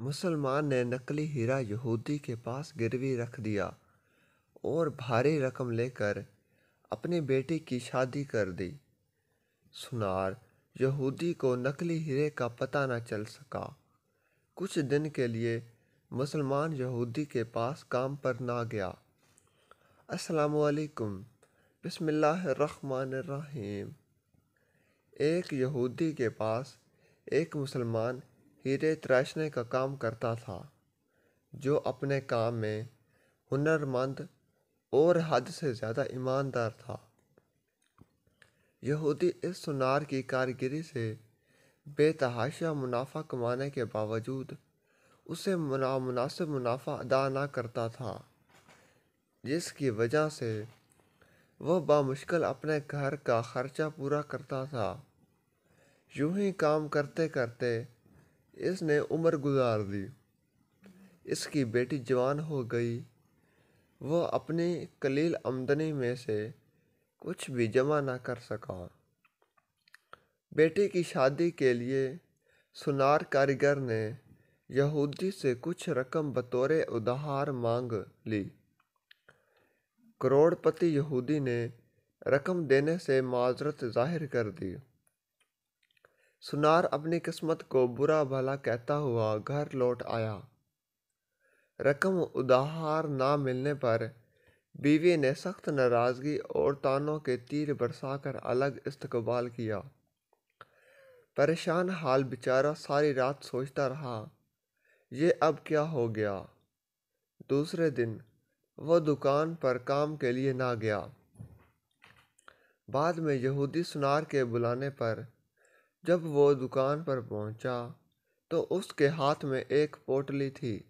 मुसलमान ने नकली हीरा यहूदी के पास गिरवी रख दिया और भारी रकम लेकर अपनी बेटी की शादी कर दी। सुनार यहूदी को नकली हीरे का पता न चल सका। कुछ दिन के लिए मुसलमान यहूदी के पास काम पर ना गया। अस्सलामुअलैकुम, बिस्मिल्लाहिर्रहमानिर्रहीम। एक यहूदी के पास एक मुसलमान हीरे तराशने का काम करता था, जो अपने काम में हुनरमंद और हद से ज़्यादा ईमानदार था। यहूदी इस सुनार की कारीगरी से बेतहाशा मुनाफा कमाने के बावजूद उसे नामुनासिब मुनाफा अदा न करता था, जिसकी वजह से वह बामुश्किल अपने घर का खर्चा पूरा करता था। यूं ही काम करते करते इसने उम्र गुजार दी। इसकी बेटी जवान हो गई। वह अपनी कलील आमदनी में से कुछ भी जमा न कर सका। बेटी की शादी के लिए सुनार कारीगर ने यहूदी से कुछ रकम बतौर उधार मांग ली। करोड़पति यहूदी ने रकम देने से माजरत जाहिर कर दी। सुनार अपनी किस्मत को बुरा भला कहता हुआ घर लौट आया। रकम उधार ना मिलने पर बीवी ने सख्त नाराज़गी और तानों के तीर बरसाकर अलग इस्तकबाल किया। परेशान हाल बेचारा सारी रात सोचता रहा, ये अब क्या हो गया। दूसरे दिन वह दुकान पर काम के लिए ना गया। बाद में यहूदी सुनार के बुलाने पर जब वो दुकान पर पहुंचा तो उसके हाथ में एक पोटली थी,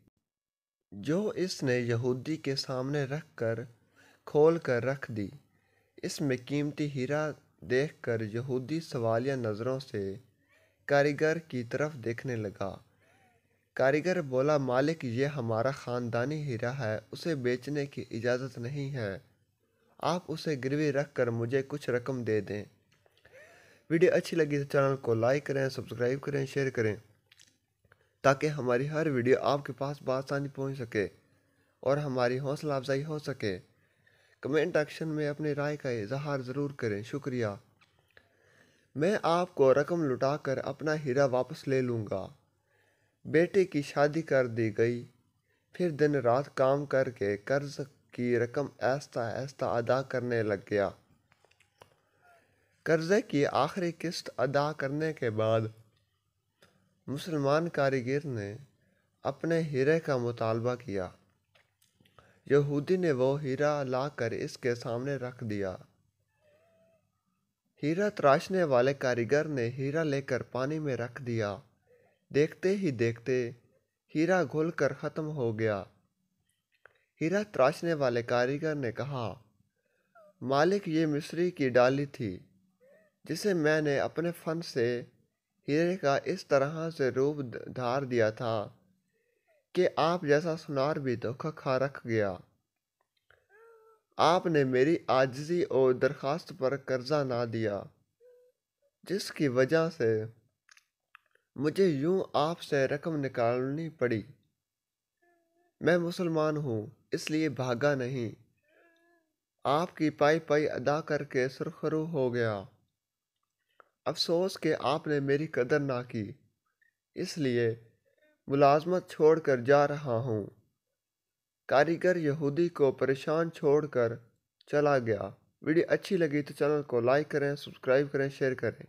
जो इसने यहूदी के सामने रखकर खोल कर रख दी। इसमें कीमती हीरा देखकर यहूदी सवालिया नज़रों से कारीगर की तरफ देखने लगा। कारीगर बोला, मालिक, ये हमारा ख़ानदानी हीरा है, उसे बेचने की इजाज़त नहीं है। आप उसे गिरवी रख कर मुझे कुछ रकम दे दें। वीडियो अच्छी लगी तो चैनल को लाइक करें, सब्सक्राइब करें, शेयर करें, ताकि हमारी हर वीडियो आपके पास बआसानी पहुंच सके और हमारी हौसला अफजाई हो सके। कमेंट सेक्शन में अपनी राय का इजहार ज़रूर करें। शुक्रिया। मैं आपको रकम लुटाकर अपना हीरा वापस ले लूँगा। बेटे की शादी कर दी गई। फिर दिन रात काम करके कर्ज की रकम आहिस्ता आहिस्ता अदा करने लग गया। कर्जे की आखिरी किस्त अदा करने के बाद मुसलमान कारीगर ने अपने हीरे का मुतालबा किया। यहूदी ने वो हीरा लाकर इसके सामने रख दिया। हीरा तराशने वाले कारीगर ने हीरा लेकर पानी में रख दिया। देखते ही देखते हीरा घुलकर ख़त्म हो गया। हीरा तराशने वाले कारीगर ने कहा, मालिक, ये मिस्री की डाली थी, जिसे मैंने अपने फन से हीरे का इस तरह से रूप धार दिया था कि आप जैसा सुनार भी धोखा खा रख गया। आपने मेरी आजिज़ी और दरख्वास्त पर कर्जा ना दिया, जिसकी वजह से मुझे यूं आपसे रकम निकालनी पड़ी। मैं मुसलमान हूँ, इसलिए भागा नहीं। आपकी पाई पाई अदा करके सुरखरू हो गया। अफसोस कि आपने मेरी कदर ना की, इसलिए मुलाजमत छोड़कर जा रहा हूँ। कारीगर यहूदी को परेशान छोड़कर चला गया। वीडियो अच्छी लगी तो चैनल को लाइक करें, सब्सक्राइब करें, शेयर करें।